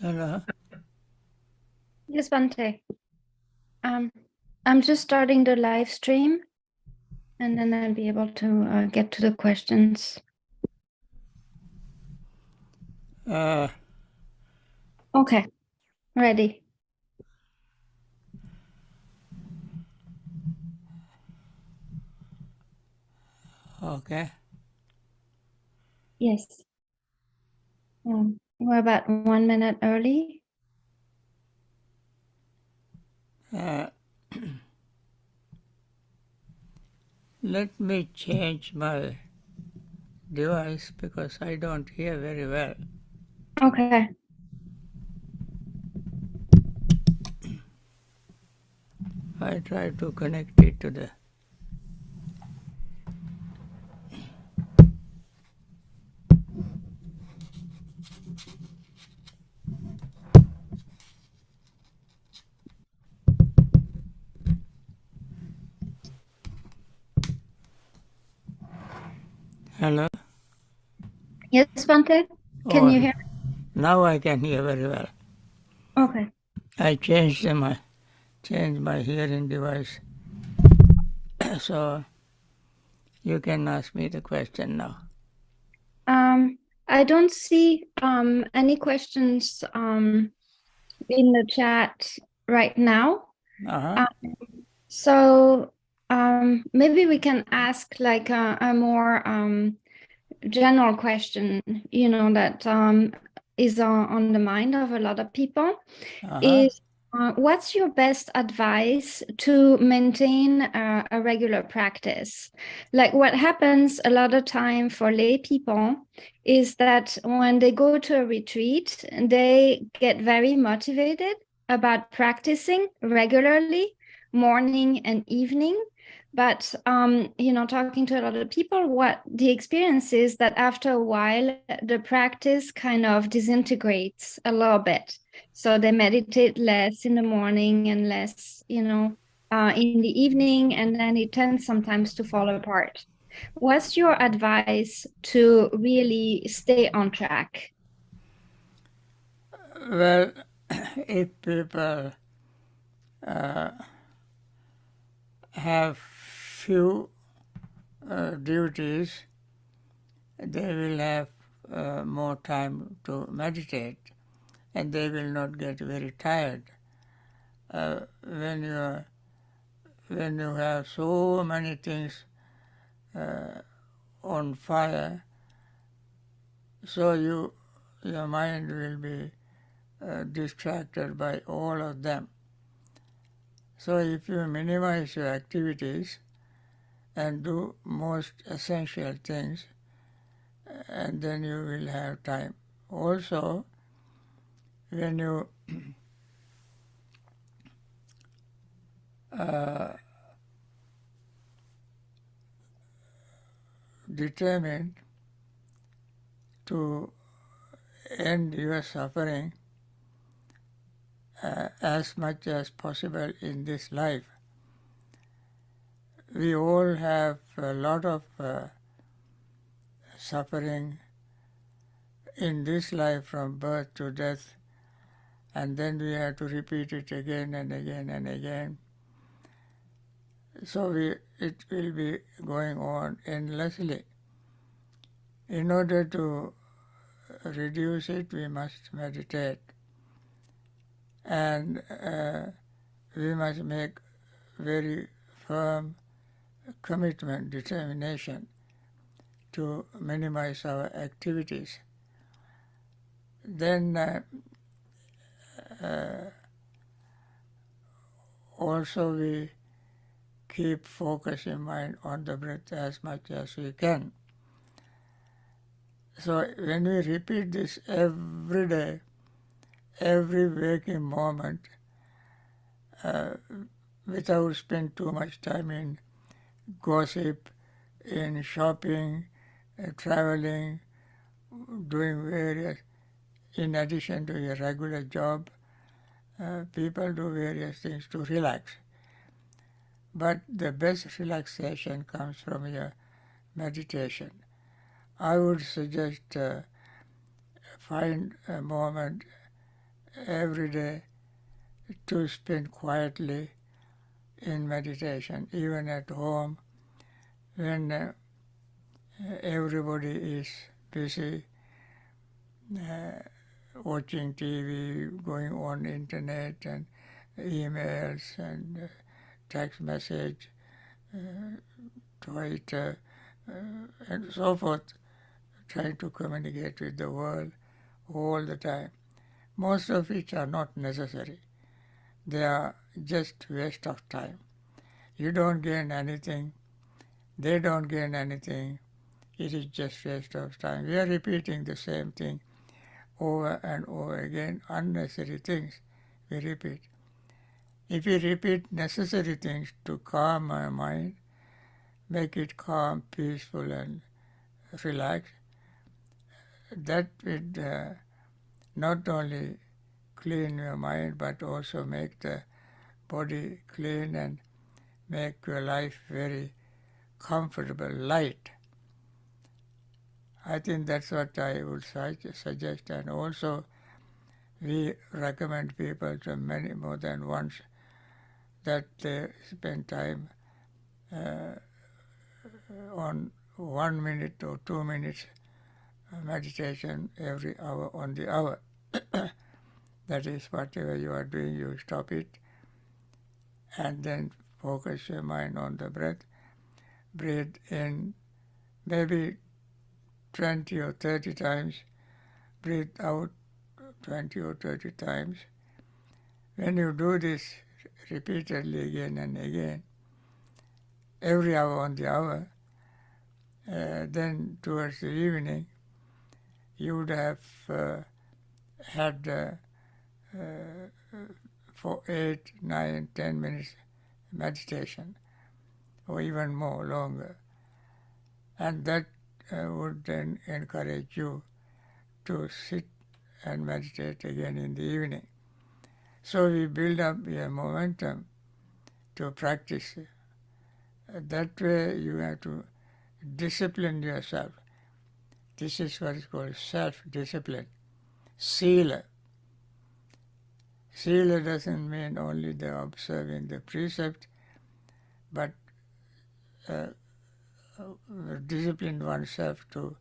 Hello. Yes, Bhante. I'm just starting the live stream, and then I'll be able to get to the questions. Okay, ready. Okay. Yes. We're about 1 minute early. Let me change my device because I don't hear very well. Okay. I try to connect it to the. Hello. Yes, Bhante. Can Oh, you hear? now I can hear very well. Okay. I changed my hearing device, so you can ask me the question now. I don't see any questions in the chat right now. Uh-huh. So maybe we can ask like a more general question, that is on the mind of a lot of people Uh-huh. is what's your best advice to maintain a regular practice? Like what happens a lot of time for lay people is that when they go to a retreat, they get very motivated about practicing regularly, morning and evening. But talking to a lot of people, what the experience is that after a while, the practice kind of disintegrates a little bit. So they meditate less in the morning and less, in the evening, and then it tends sometimes to fall apart. What's your advice to really stay on track? Well, if people have few duties, they will have more time to meditate and they will not get very tired. When you have so many things on fire, so your mind will be distracted by all of them. So if you minimize your activities and do most essential things, and then you will have time. Also, when you determine to end your suffering as much as possible in this life. We all have a lot of suffering in this life from birth to death, and then we have to repeat it again and again and again. So it will be going on endlessly. In order to reduce it, we must meditate, and we must make very firm commitment, determination to minimize our activities. Then also we keep focus in mind on the breath as much as we can. So when we repeat this every day, every waking moment, without spending too much time in gossip, in shopping, traveling, doing various, in addition to your regular job, people do various things to relax. But the best relaxation comes from your meditation. I would suggest find a moment every day to spend quietly in meditation, even at home when everybody is busy watching TV, going on internet and emails and text message, Twitter, and so forth, trying to communicate with the world all the time. Most of which are not necessary. They are just waste of time. You don't gain anything. They don't gain anything. It is just waste of time. We are repeating the same thing over and over again, unnecessary things we repeat. If we repeat necessary things to calm our mind, make it calm, peaceful and relaxed, that would not only clean your mind but also make the body clean and make your life very comfortable, light. I think that's what I would suggest, and also we recommend people to many more than once that they spend time on 1 minute or 2 minutes meditation every hour on the hour. That is, whatever you are doing, you stop it and then focus your mind on the breath. Breathe in maybe 20 or 30 times. Breathe out 20 or 30 times. When you do this repeatedly again and again, every hour on the hour, then towards the evening, you would have had for 8, 9, 10 minutes meditation, or even more, longer. And that would then encourage you to sit and meditate again in the evening. So we build up a momentum to practice. That way you have to discipline yourself. This is what is called self-discipline. Sila. Sila doesn't mean only the observing the precept, but discipline oneself to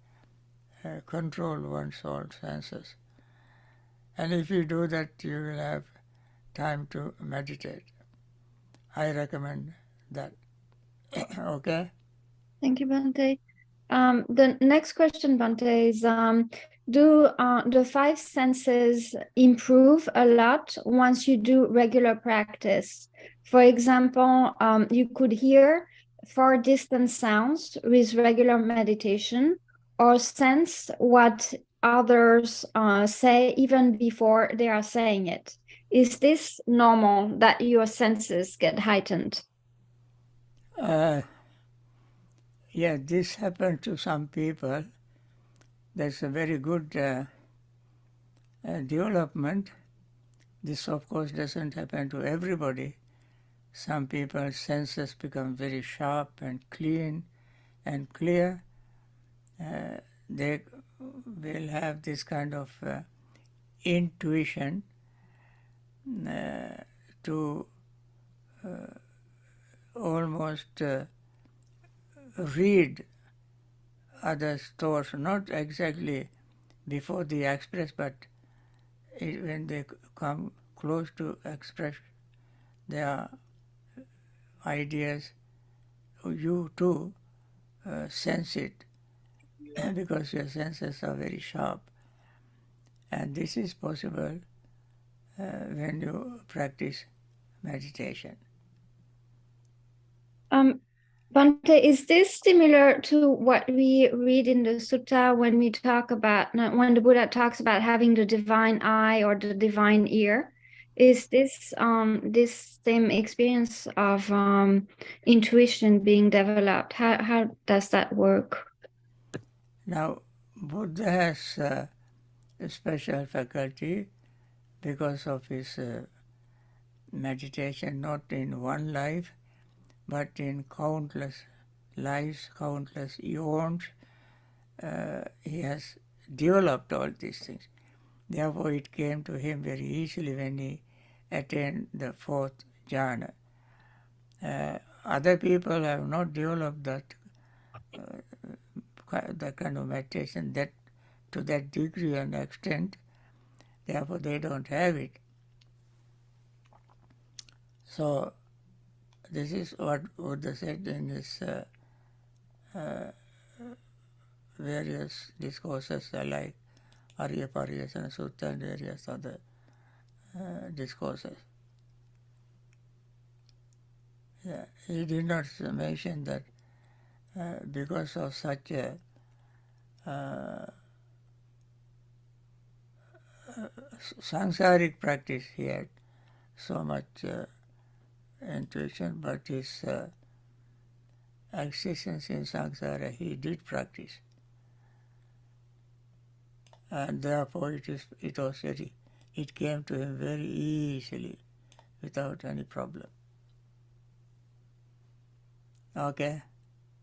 control one's all senses. And if you do that, you will have time to meditate. I recommend that. Okay? Thank you, Bhante. The next question, Bhante, is do the five senses improve a lot once you do regular practice? For example, you could hear far distant sounds with regular meditation, or sense what others say even before they are saying it. Is this normal that your senses get heightened? Yeah, this happens to some people. That's a very good development. This, of course, doesn't happen to everybody. Some people's senses become very sharp and clean and clear. They will have this kind of intuition to almost read others' thoughts, not exactly before they express, but when they come close to express their ideas, you too sense it because your senses are very sharp. And this is possible when you practice meditation. Bhante, is this similar to what we read in the sutta when we talk about, when the Buddha talks about having the divine eye or the divine ear? Is this this same experience of intuition being developed? How does that work? Now, Buddha has a special faculty because of his meditation, not in one life, but in countless lives, countless eons. He has developed all these things. Therefore, it came to him very easily when he attained the fourth jhana. Other people have not developed that kind of meditation that to that degree and extent. Therefore, they don't have it. So, this is what Buddha said in his various discourses like Arya Pariyasana Sutta and various other discourses. Yeah, he did not mention that because of such a samsaric practice he had so much intuition, but his existence in samsara he did practice. And therefore it came to him very easily without any problem. Okay.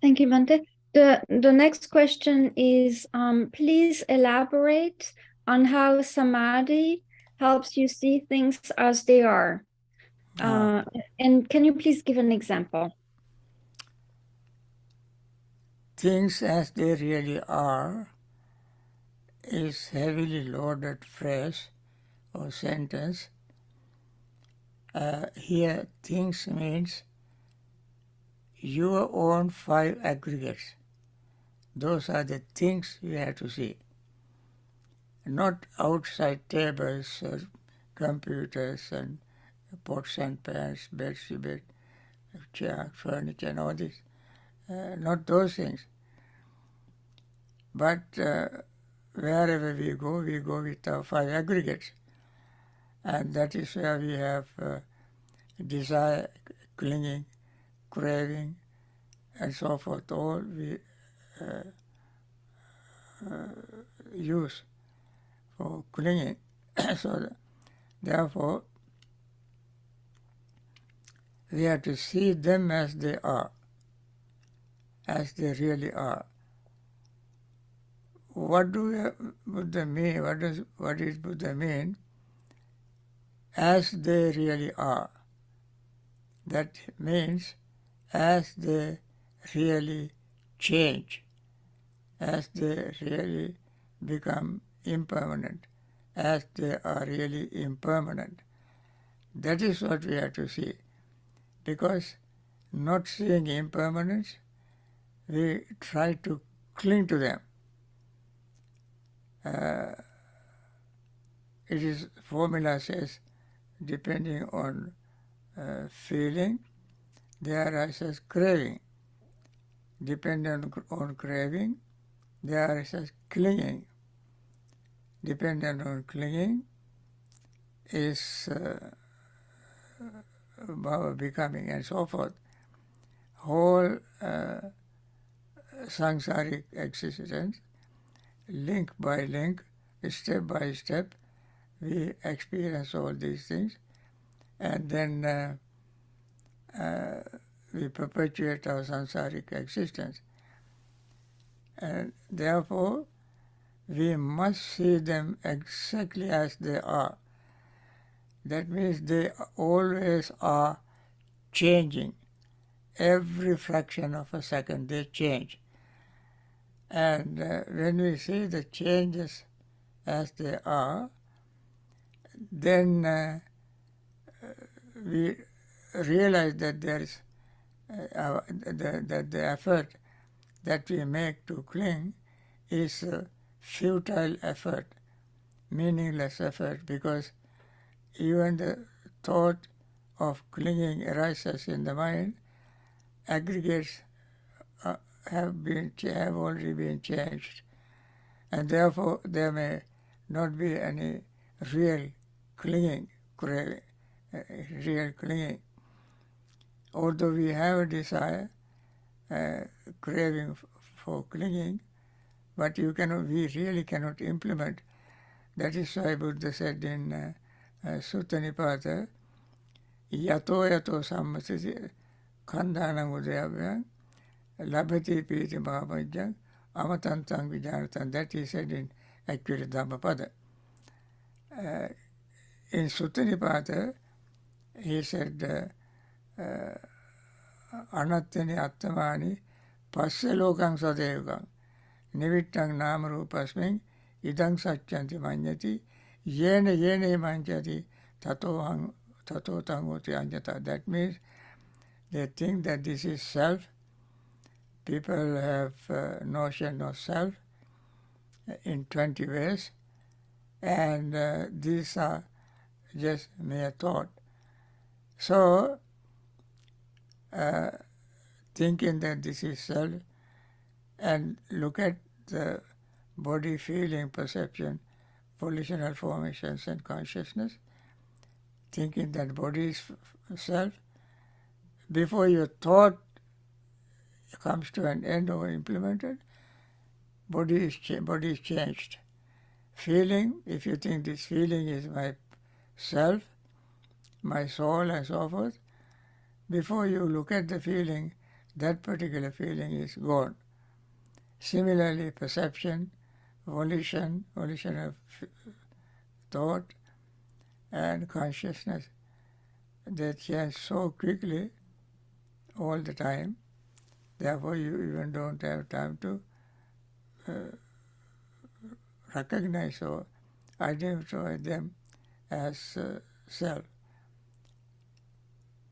Thank you, Bhante. The next question is, please elaborate on how Samadhi helps you see things as they are. And can you please give an example? Things as they really are is heavily loaded phrase or sentence. Here, things means your own 5 aggregates. Those are the things you have to see. Not outside tables or computers and pots and pans, beds, chair, furniture and all this. Not those things. But wherever we go with our 5 aggregates. And that is where we have desire, clinging, craving, and so forth. All we use for clinging. So therefore, we have to see them as they are, as they really are. What do Buddha mean? What does Buddha mean? As they really are. That means as they really change, as they really become impermanent, as they are really impermanent. That is what we have to see. Because not seeing impermanence, we try to cling to them. It is, formula says, depending on feeling, there arises craving. Dependent on craving, there arises clinging. Dependent on clinging is bhava, becoming, and so forth. Whole samsaric existence, link by link, step by step, we experience all these things, and then we perpetuate our samsaric existence. And therefore, we must see them exactly as they are. That means they always are changing. Every fraction of a second they change. And when we see the changes as they are, then we realize that there is that the effort that we make to cling is a futile effort, meaningless effort, because even the thought of clinging arises in the mind, aggregates have already been changed, and therefore there may not be any real clinging, real clinging. Although we have a desire, craving for clinging, but we really cannot implement. That is why Buddha said in Sutta Nipata, yato yato sammasati khandhanam udayavyan labhati piti bhavajjan amatantang vijanatan. That he said in actually Dhammapada. In Suttanipata, he said, Anattani attamani passe lokang sadevakang nivittang namarupasming idang satyanti manyati yene yene manjati tato tangoti anjata. That means they think that this is self. People have notion of self in 20 ways, and these are just mere thought. So, thinking that this is self, and look at the body, feeling, perception, volitional formations and consciousness, thinking that body is self, before your thought comes to an end or implemented, body is changed. Feeling, if you think this feeling is my self, my soul and so forth, before you look at the feeling, that particular feeling is gone. Similarly, perception, volition of thought and consciousness, they change so quickly all the time. Therefore, you even don't have time to recognize or identify them as self.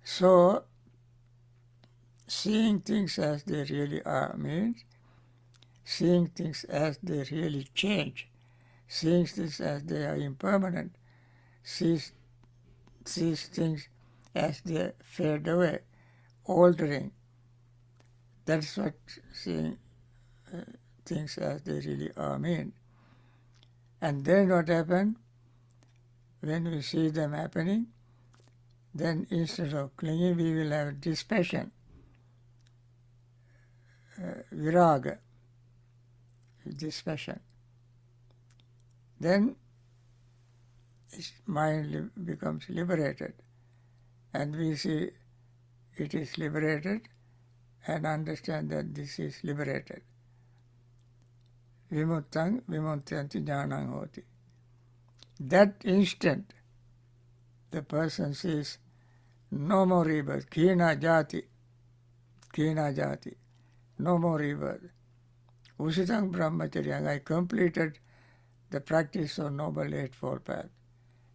So, seeing things as they really are means seeing things as they really change, seeing things as they are impermanent, sees things as they fade away, altering. That's what seeing things as they really are mean. And then what happens? When we see them happening, then instead of clinging, we will have dispassion, viraga, dispassion. Then its mind becomes liberated, and we see it is liberated and understand that this is liberated. Vimuttang vimuttyanti jnanang hoti. That instant, the person sees no more rebirth, khina jati, no more rebirth. Usitang brahmacharyang, I completed the practice of Noble Eightfold Path.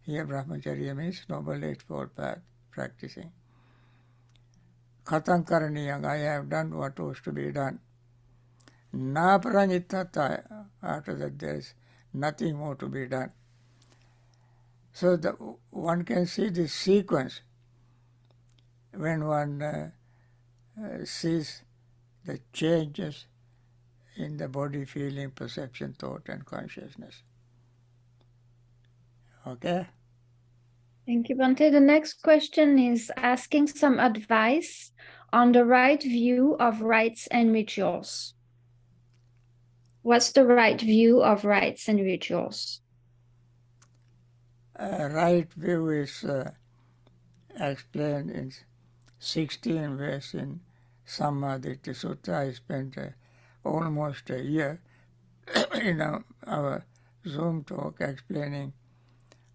Here brahmacharya means Noble Eightfold Path, practicing. Khatam karaniyang, I have done what was to be done. Na paranittata, after that there is nothing more to be done. So one can see this sequence when one sees the changes in the body, feeling, perception, thought and consciousness. Okay? Thank you, Bhante. The next question is asking some advice on the right view of rites and rituals. What's the right view of rites and rituals? Right view is explained in 16 ways in Samadhi Sutta. I spent almost a year in our Zoom talk explaining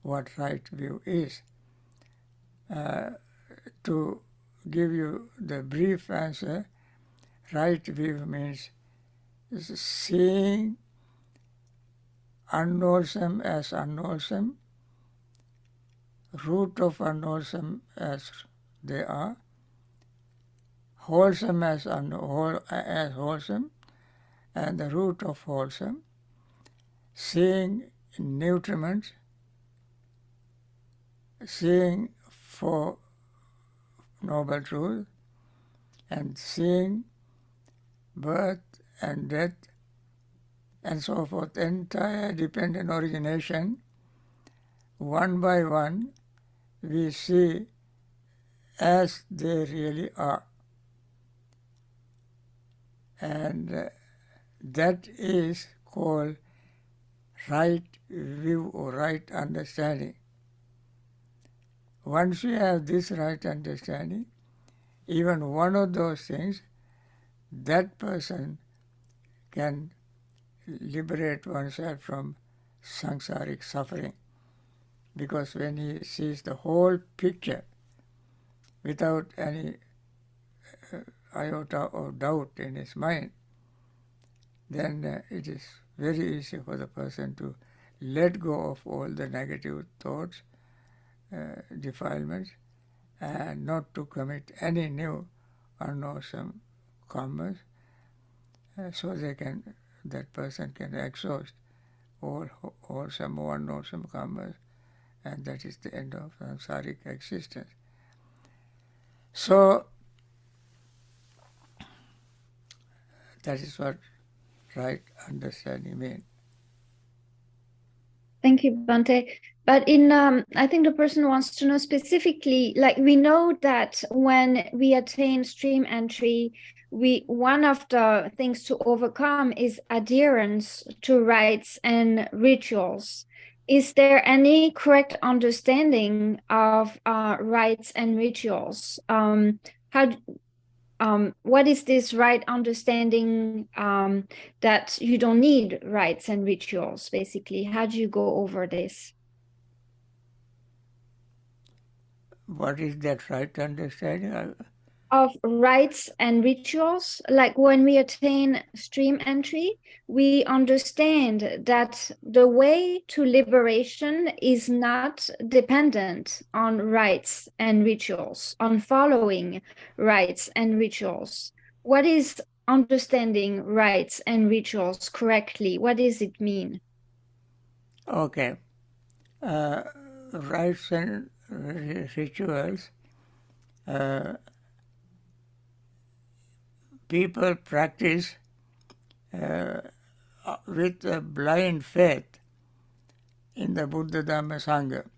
what right view is. To give you the brief answer, right view means seeing unwholesome as unwholesome, root of unwholesome as they are, wholesome as wholesome, and the root of wholesome, seeing nutriments, seeing for noble truth, and seeing birth and death and so forth, entire dependent origination, one by one, we see as they really are. And that is called right view or right understanding. Once you have this right understanding, even one of those things, that person can liberate oneself from samsaric suffering. because when he sees the whole picture without any iota of doubt in his mind, then it is very easy for the person to let go of all the negative thoughts, defilements, and not to commit any new unwholesome karmas, so that person can exhaust all wholesome or unwholesome karmas, and that is the end of samsaric existence. So that is what right understanding means. Thank you, Bhante. But I think the person wants to know specifically, like we know that when we attain stream entry, one of the things to overcome is adherence to rites and rituals. Is there any correct understanding of rites and rituals? What is this right understanding that you don't need rites and rituals, basically? How do you go over this? What is that right understanding? Of rites and rituals, like when we attain stream entry, we understand that the way to liberation is not dependent on rites and rituals, on following rites and rituals. What is understanding rites and rituals correctly? What does it mean? Okay. Rites and rituals, people practice with a blind faith in the Buddha Dhamma Sangha.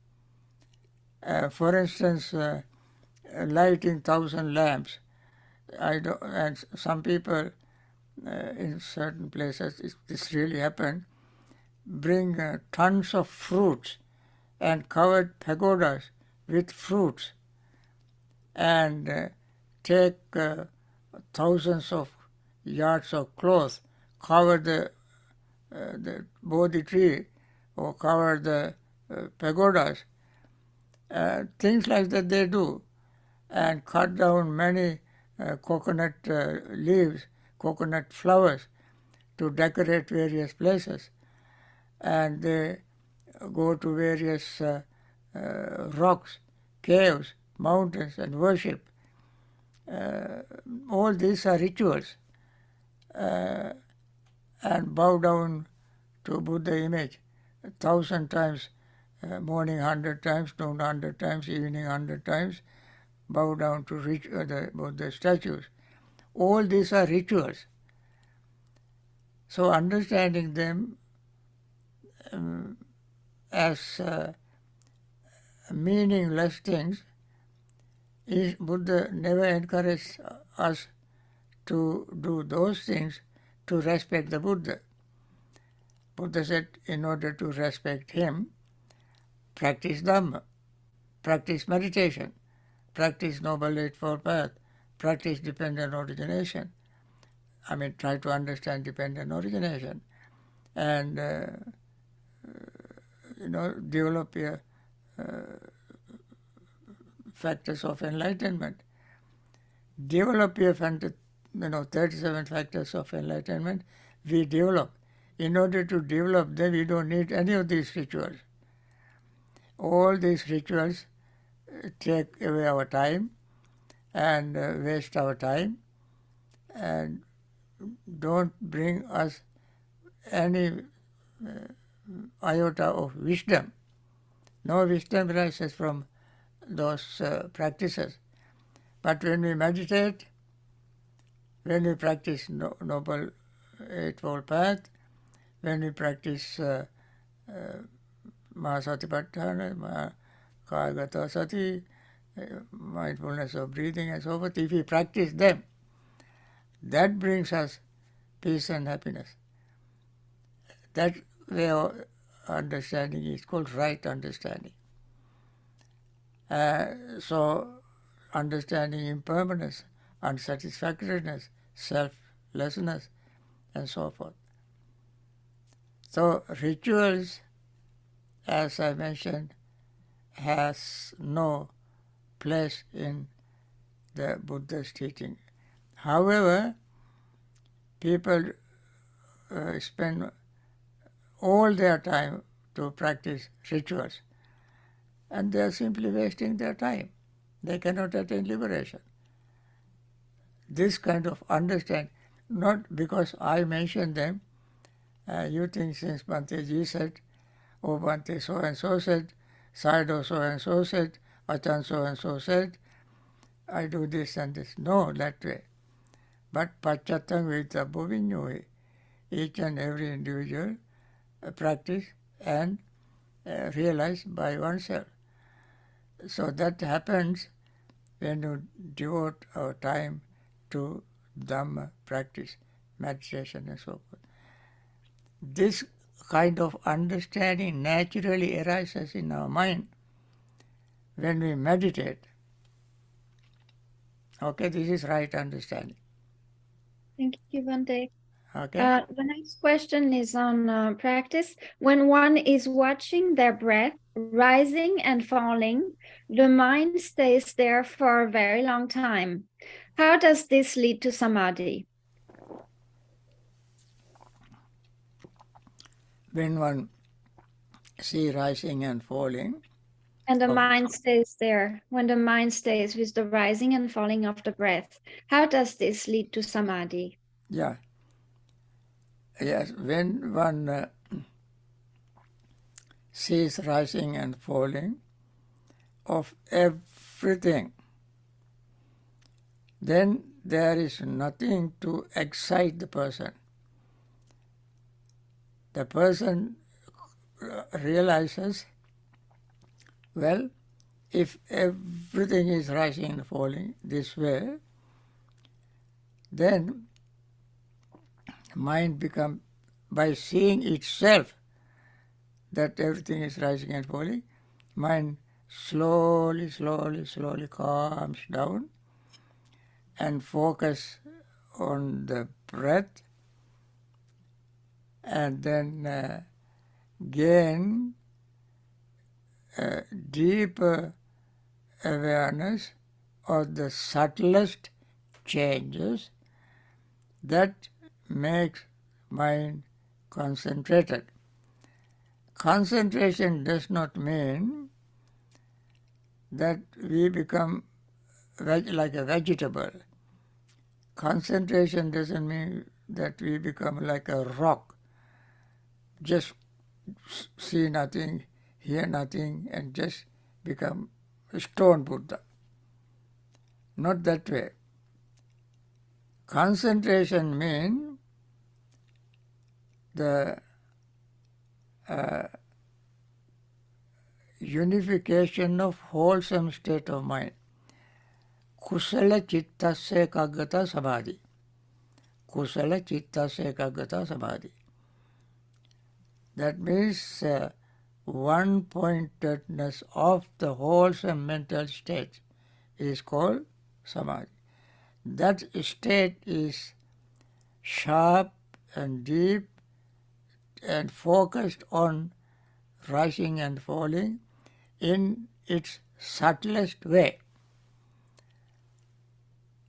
For instance, lighting 1,000 lamps. And some people in certain places, this really happened, bring tons of fruits and covered pagodas with fruits, and take thousands of yards of cloth, cover the Bodhi tree or cover the pagodas, things like that they do, and cut down many coconut leaves, coconut flowers to decorate various places, and they go to various rocks, caves, mountains, and worship. All these are rituals, and bow down to Buddha image 1,000 times, morning 100 times, noon 100 times, evening 100 times, bow down to the Buddha statues. All these are rituals. So understanding them as meaningless things, Buddha never encouraged us to do those things to respect the Buddha. Buddha said, in order to respect him, practice Dhamma, practice meditation, practice Noble Eightfold Path, practice dependent origination. Try to understand dependent origination, and develop your factors of enlightenment. Develop your 37 factors of enlightenment. We develop. In order to develop them, we don't need any of these rituals. All these rituals take away our time and waste our time and don't bring us any iota of wisdom. No wisdom rises from those practices. But when we meditate, when we practice Noble Eightfold Path, when we practice Mahasatipatthana, Kayagata Sati, mindfulness of breathing and so forth, if we practice them, that brings us peace and happiness. That way of understanding is called right understanding. So understanding impermanence, unsatisfactoriness, selflessness, and so forth. So rituals, as I mentioned, has no place in the Buddha's teaching. However, people spend all their time to practice rituals, and they are simply wasting their time. They cannot attain liberation. This kind of understanding, not because I mentioned them, you think since Bhante G said, oh Bhante so and so said, Sayadaw so and so said, Achan so and so said, I do this and this. No, that way. But Pachattam Vitabhu Vinyuhi. Each and every individual practice and realize by oneself. So that happens when you devote our time to Dhamma practice, meditation and so forth. This kind of understanding naturally arises in our mind when we meditate. Okay, this is right understanding. Thank you, Bhante. Okay. The next question is on practice. When one is watching their breath rising and falling, the mind stays there for a very long time. How does this lead to samadhi? When one sees rising and falling, And the of, mind stays there. When the mind stays with the rising and falling of the breath, how does this lead to samadhi? yeah, yes, when one sees rising and falling of everything, then there is nothing to excite the person. The person realizes, well, if everything is rising and falling this way, then mind becomes, by seeing itself that everything is rising and falling, mind slowly calms down and focus on the breath, and then gain deeper awareness of the subtlest changes that makes mind concentrated. Concentration does not mean that we become like a vegetable. Concentration doesn't mean that we become like a rock, just see nothing, hear nothing, and just become a stone Buddha. Not that way. Concentration means the unification of wholesome state of mind. Kusala chittasya ekaggata samadhi. Kusala chittasya ekaggata samadhi. That means one-pointedness of the wholesome mental state is called samadhi. That state is sharp and deep and focused on rising and falling in its subtlest way.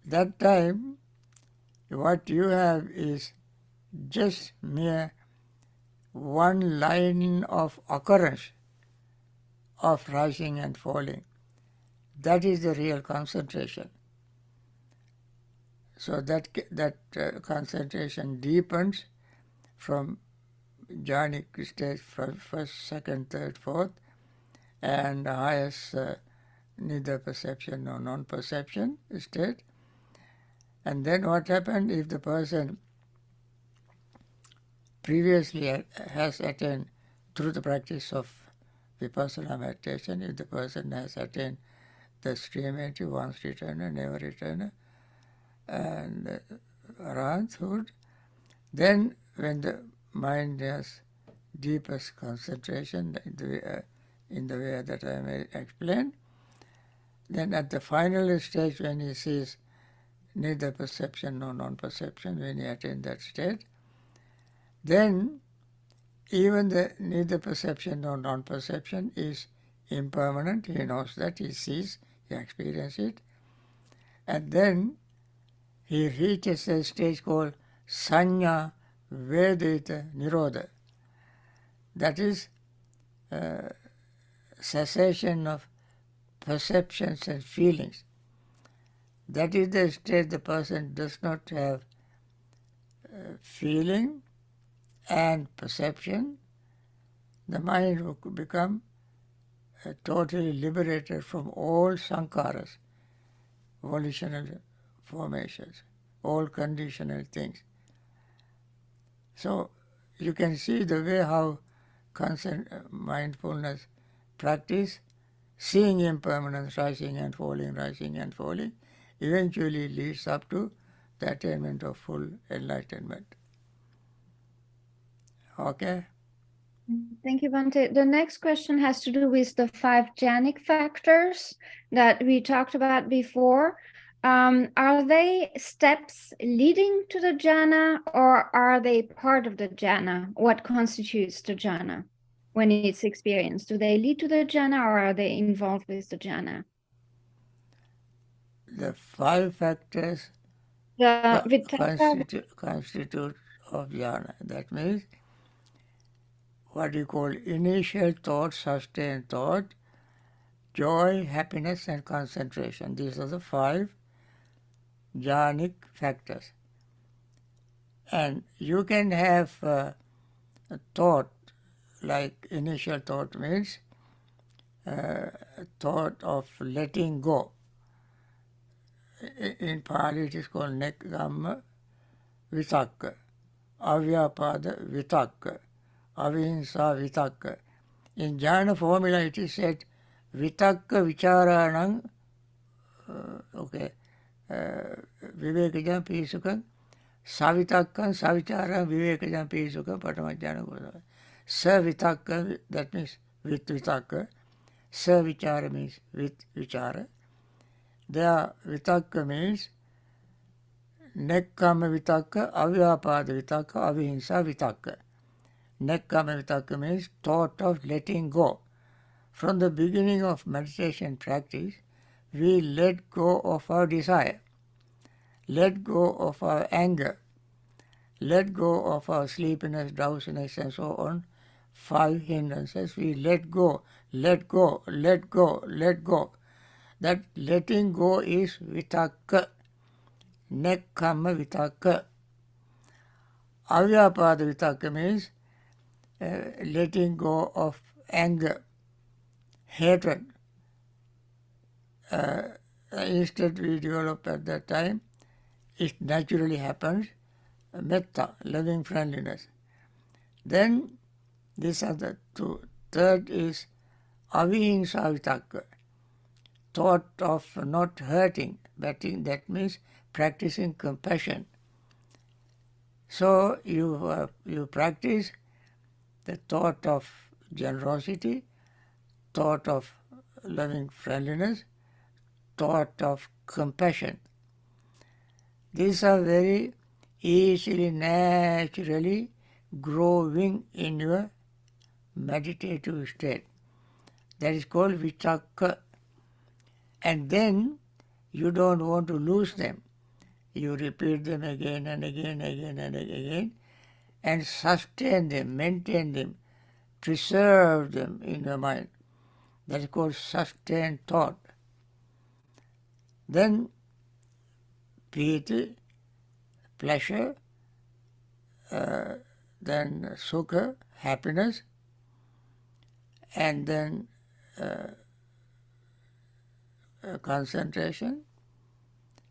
That time, what you have is just mere one line of occurrence of rising and falling. That is the real concentration. So that concentration deepens from jhanic stage, first, second, third, fourth, and the highest neither perception nor non-perception state. And then what happened if the person previously has attained through the practice of vipassana meditation, if the person has attained the streamity, once returner, never returner, and arahanthood, then when the mind has deepest concentration in the way that I may explain, then at the final stage when he sees neither perception nor non-perception, when he attains that state, then even the neither perception nor non-perception is impermanent, he knows that, he sees, he experiences it. And then he reaches a stage called Sanya Vedita Nirodha. That is cessation of perceptions and feelings. That is the state the person does not have feeling and perception. The mind will become totally liberated from all sankharas, volitional formations, all conditional things. So you can see the way how mindfulness practice, seeing impermanence rising and falling, eventually leads up to the attainment of full enlightenment. Okay? Thank you, Bhante. The next question has to do with the 5 jhanic factors that we talked about before. Are they steps leading to the jhana, or are they part of the jhana? What constitutes the jhana when it's experienced? Do they lead to the jhana, or are they involved with the jhana? The 5 factors The vitakka, constitute of jhana. That means what you call initial thought, sustained thought, joy, happiness, and concentration. These are the 5 jhanic factors. And you can have a thought, like initial thought means thought of letting go. In Pali it is called nekkhamma vitakka, avyapada vitakka, avihinsa vitakka. In jhana formula it is said vitakka vicharanang, vivekajam pisukam, savitakkam savicharam vivekajam pisukam patamajjana kodava. Savitakka, that means with vitakka. Savichara means with vichara. There vitakka means nekkhamma vitakka, avyapada vitakka, avihinsa vitakka. Nekkhamma vitakka means thought of letting go. From the beginning of meditation practice, we let go of our desire, let go of our anger, let go of our sleepiness, drowsiness, and so on. 5 hindrances, we let go, let go, let go, let go. That letting go is vitakka, nekkhamma vitakka. Avyapada vitakka means letting go of anger, hatred. Instead we develop at that time, it naturally happens, metta, loving friendliness. Then these are the 2. Third is avihinsa vitakka, thought of not hurting, that means practicing compassion. So you practice the thought of generosity, thought of loving friendliness, thought of compassion. These are very easily, naturally growing in your meditative state. That is called vitakka. And then you don't want to lose them. You repeat them again and again, and sustain them, maintain them, preserve them in your mind. That is called sustained thought. Then piti, pleasure, then sukha, happiness, and then concentration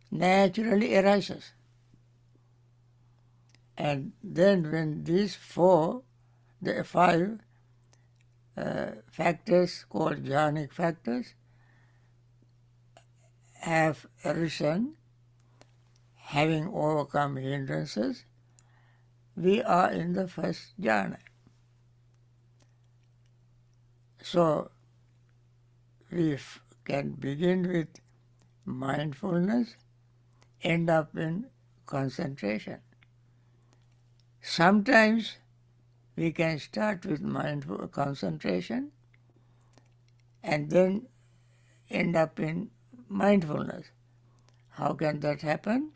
naturally arises. And then when these 5 factors called jhanic factors have arisen, having overcome hindrances, we are in the first jhana. So we can begin with mindfulness, end up in concentration. Sometimes we can start with mindful concentration and then end up in mindfulness. How can that happen?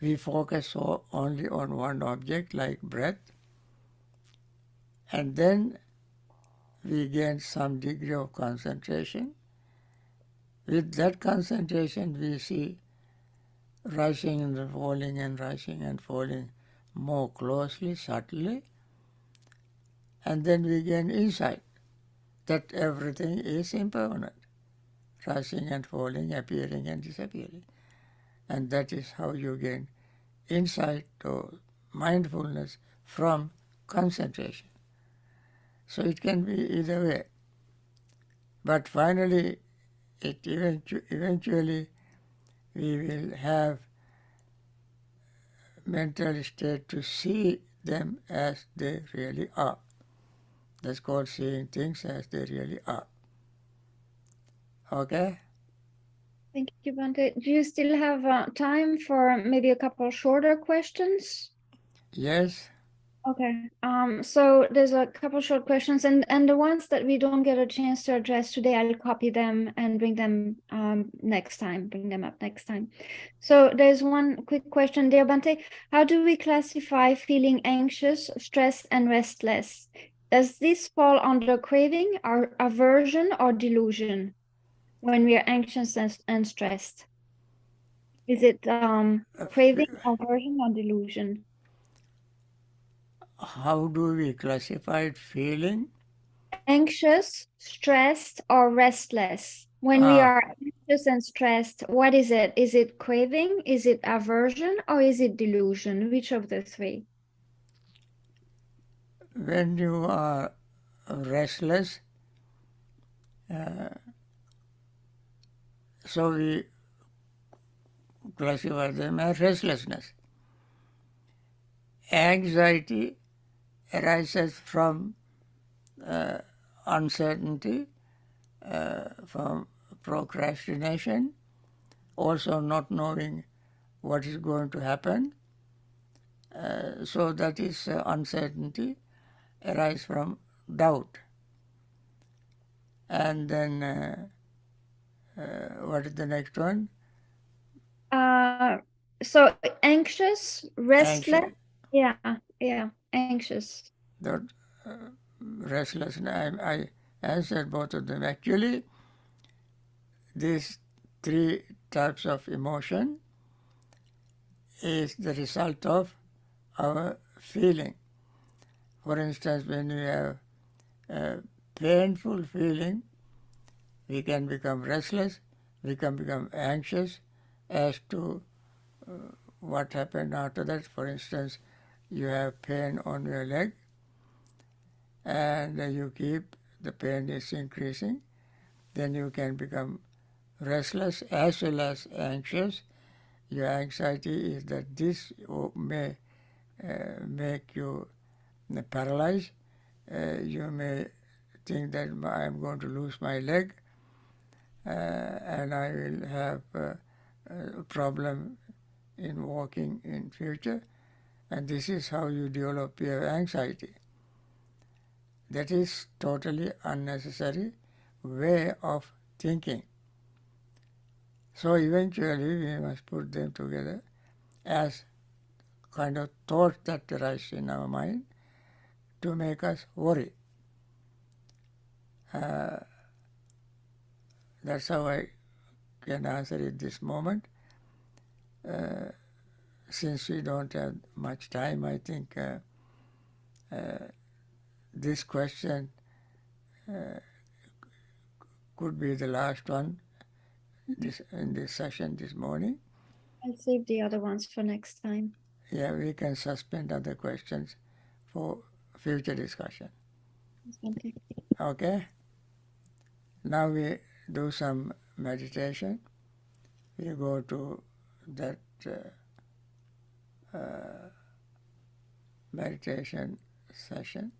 We focus only on one object like breath, and then we gain some degree of concentration. With that concentration, we see rising and falling and rising and falling more closely, subtly, and then we gain insight that everything is impermanent, rising and falling, appearing and disappearing. And that is how you gain insight or mindfulness from concentration. So it can be either way. But finally, eventually we will have mental state to see them as they really are. That's called seeing things as they really are. Okay? Thank you, Bhante. Do you still have time for maybe a couple shorter questions? Yes? Okay. So there's a couple short questions, and the ones that we don't get a chance to address today, I'll copy them and bring them next time. Bring them up next time. So there's one quick question there, Bhante. How do we classify feeling anxious, stressed, and restless? Does this fall under craving, or aversion, or delusion when we are anxious and stressed? Is it craving, aversion, or delusion? How do we classify feeling? Anxious, stressed, or restless? When we are anxious and stressed, what is it? Is it craving? Is it aversion? Or is it delusion? Which of the three? When you are restless, so we classify them as restlessness. Anxiety arises from uncertainty, from procrastination, also not knowing what is going to happen. So that is uncertainty arise from doubt. And then what is the next one? So anxious, restless. Anxious. Yeah, anxious. That restlessness. I answered both of them. Actually, these three types of emotion is the result of our feeling. For instance, when we have a painful feeling, we can become restless, we can become anxious as to what happened after that. For instance, you have pain on your leg and you keep, the pain is increasing, then you can become restless as well as anxious. Your anxiety is that this may make you paralyzed. You may think that I am going to lose my leg and I will have a problem in walking in future. And this is how you develop your anxiety. That is totally unnecessary way of thinking. So eventually we must put them together as kind of thoughts that arise in our mind to make us worry. That's how I can answer it this moment. Since we don't have much time, I think this question could be the last one in this session this morning. I'll save the other ones for next time. Yeah, we can suspend other questions for future discussion. Okay. Okay? Now we do some meditation. We go to that meditation session.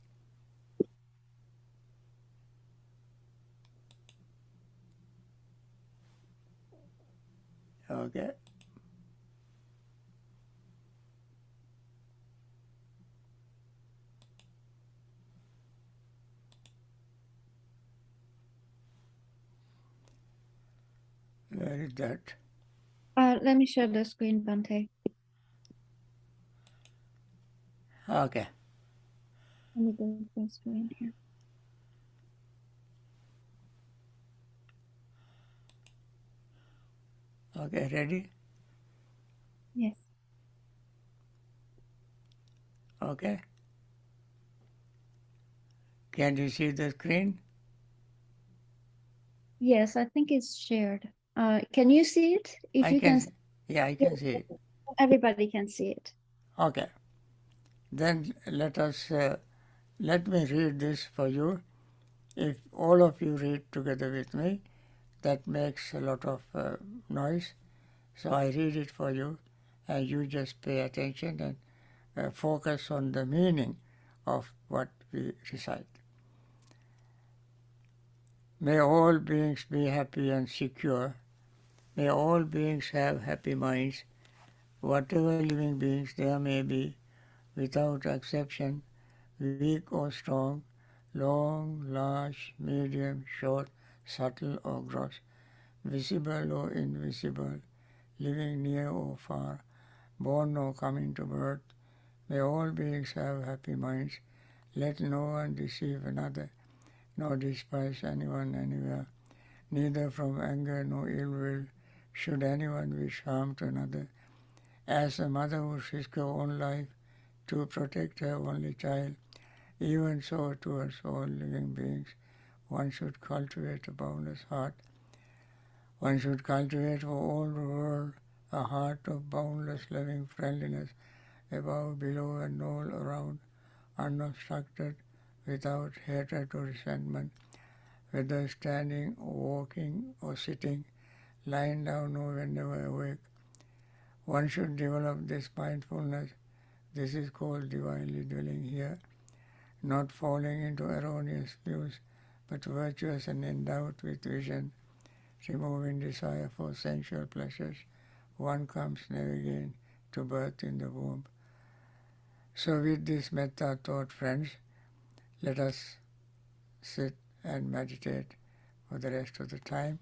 Okay. Where is that? Let me share the screen, Bhante. Okay. Let me go to the screen here. Okay, ready? Yes. Okay. Can you see the screen? Yes, I think it's shared. Can you see it? If I you can, can, yeah, I can see it. everybody can see it. Okay. Then let me read this for you. If all of you read together with me, that makes a lot of noise. So I read it for you, and you just pay attention and focus on the meaning of what we recite. May all beings be happy and secure. May all beings have happy minds, whatever living beings there may be, without exception, weak or strong, long, large, medium, short, subtle or gross, visible or invisible, living near or far, born or coming to birth. May all beings have happy minds. Let no one deceive another, nor despise anyone anywhere. Neither from anger nor ill will should anyone wish harm to another. As a mother would risk her own life to protect her only child, even so towards all living beings, one should cultivate a boundless heart. One should cultivate for all the world a heart of boundless loving friendliness, above, below, and all around, unobstructed, without hatred or resentment, whether standing or walking or sitting, lying down or whenever awake. One should develop this mindfulness. This is called divinely dwelling here, not falling into erroneous views, but virtuous and endowed with vision, removing desire for sensual pleasures. One comes never again to birth in the womb. So with this metta thought, friends, let us sit and meditate for the rest of the time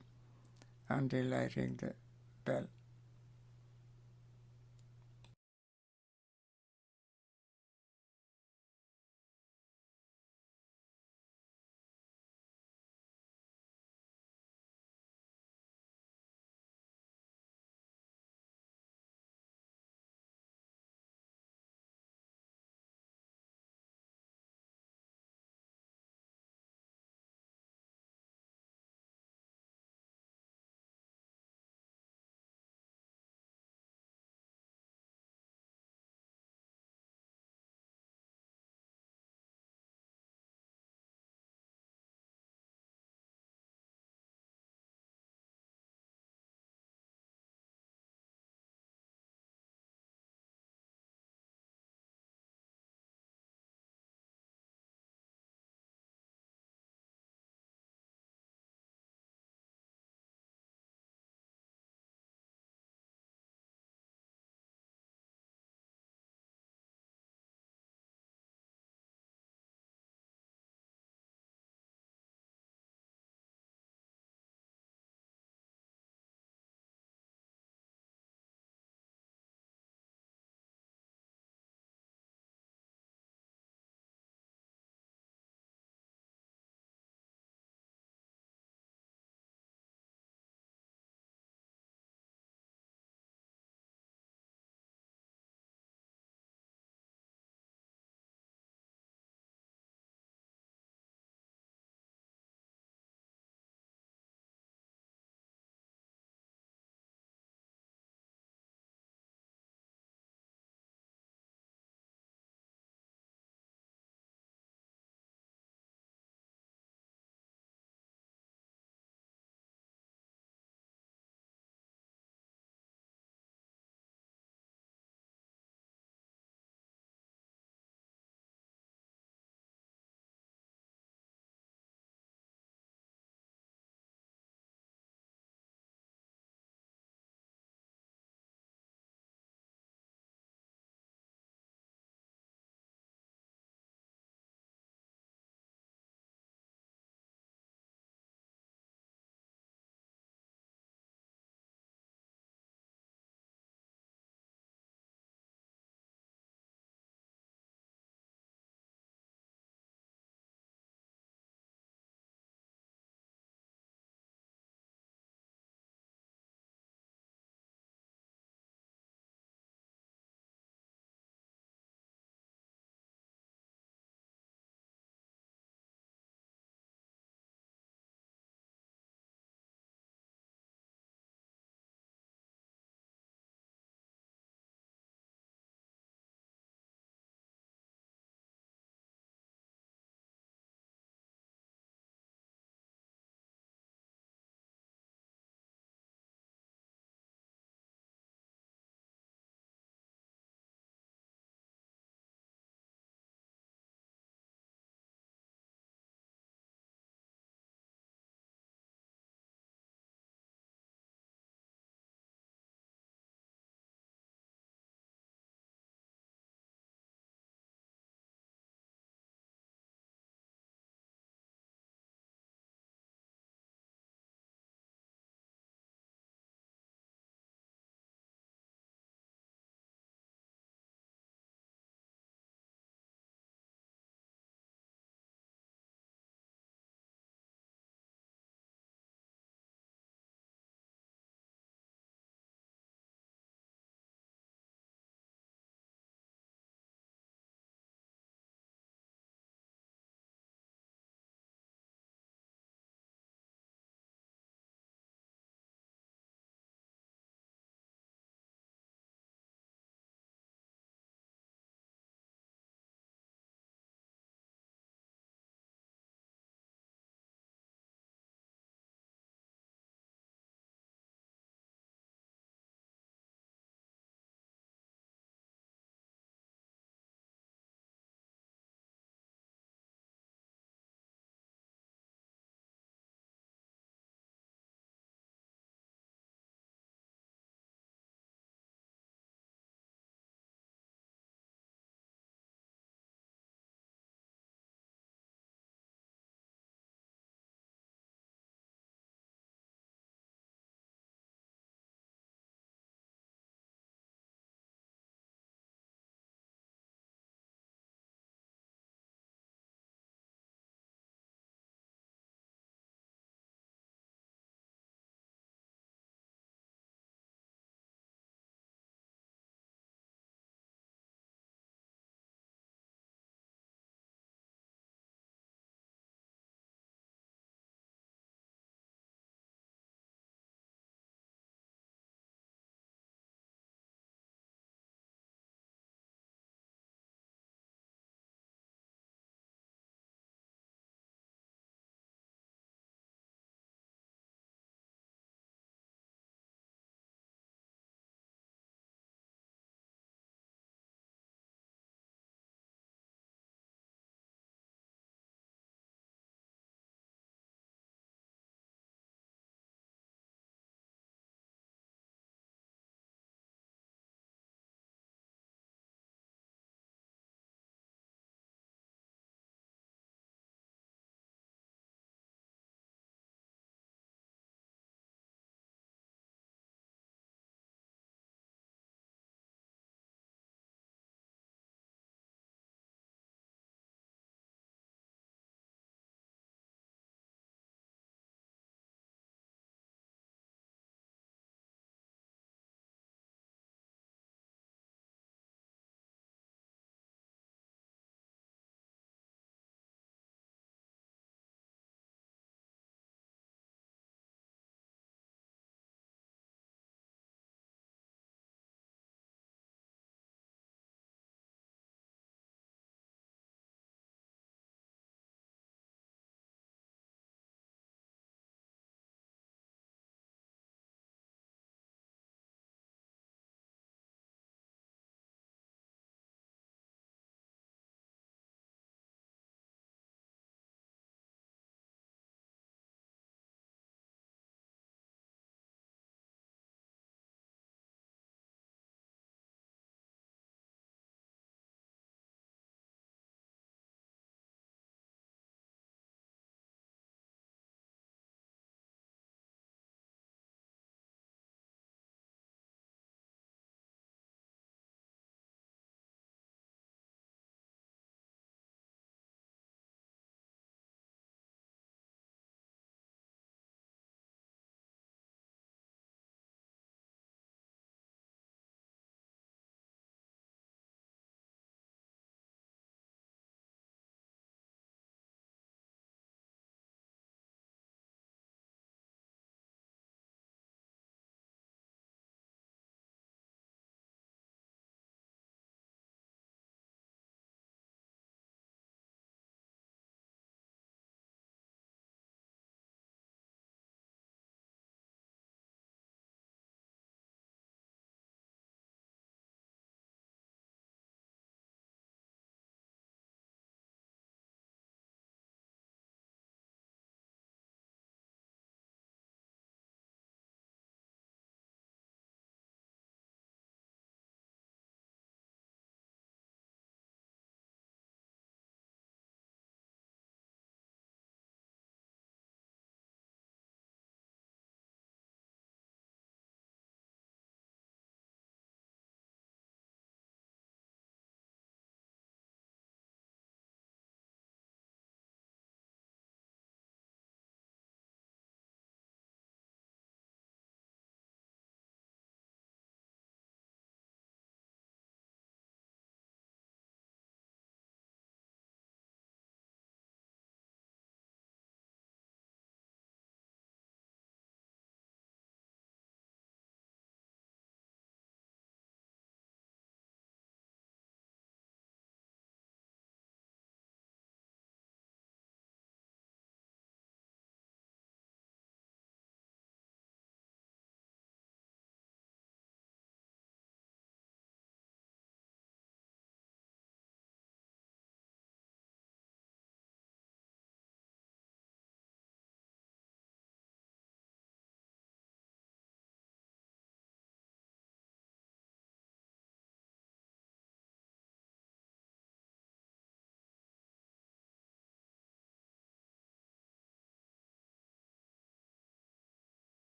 until I ring the bell.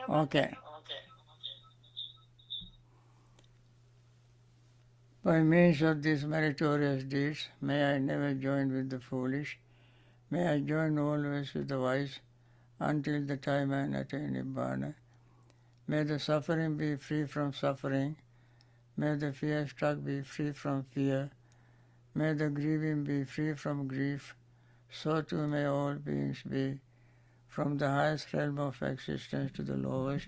Okay. By means of these meritorious deeds, may I never join with the foolish, may I join always with the wise, until the time I attain Bhavana. May the suffering be free from suffering, may the fear-struck be free from fear, may the grieving be free from grief, so too may all beings be, from the highest realm of existence to the lowest.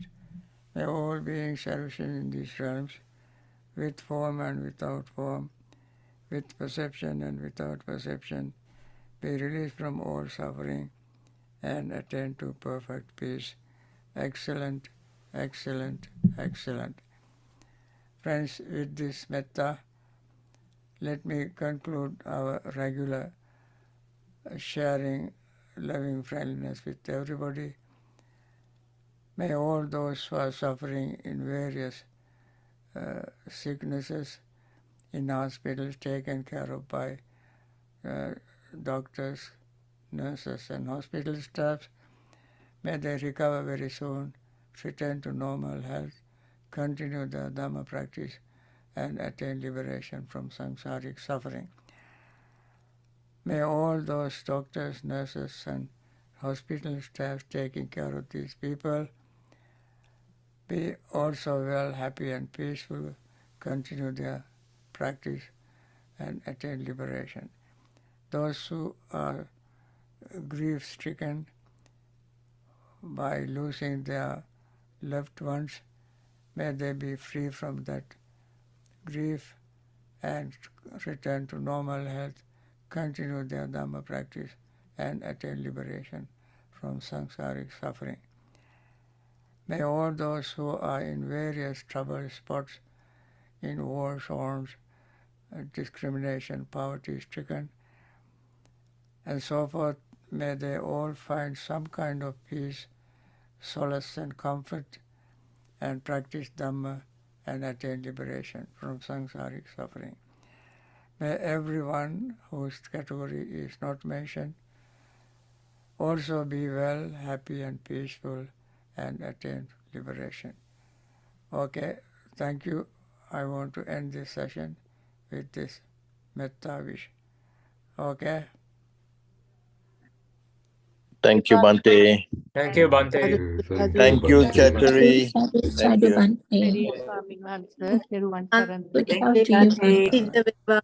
May all beings flourishing in these realms, with form and without form, with perception and without perception, be released from all suffering and attain to perfect peace. Excellent, excellent, excellent. Friends, with this metta, let me conclude our regular sharing loving friendliness with everybody. May all those who are suffering in various sicknesses in hospitals taken care of by doctors, nurses and hospital staff, may they recover very soon, return to normal health, continue the Dhamma practice and attain liberation from samsaric suffering. May all those doctors, nurses and hospital staff taking care of these people be also well, happy and peaceful, continue their practice and attain liberation. Those who are grief-stricken by losing their loved ones, may they be free from that grief and return to normal health, continue their Dhamma practice and attain liberation from samsaric suffering. May all those who are in various trouble spots, in war zones, discrimination, poverty stricken, and so forth, may they all find some kind of peace, solace and comfort, and practice Dhamma and attain liberation from samsaric suffering. May everyone whose category is not mentioned also be well, happy and peaceful and attain liberation. Okay, thank you. I want to end this session with this metta wish. Okay? Thank you, Bhante. Thank you, Bhante. Thank you, Chattery. Thank you. Very Swaminathan, sir. Good Good out to you. Bhante.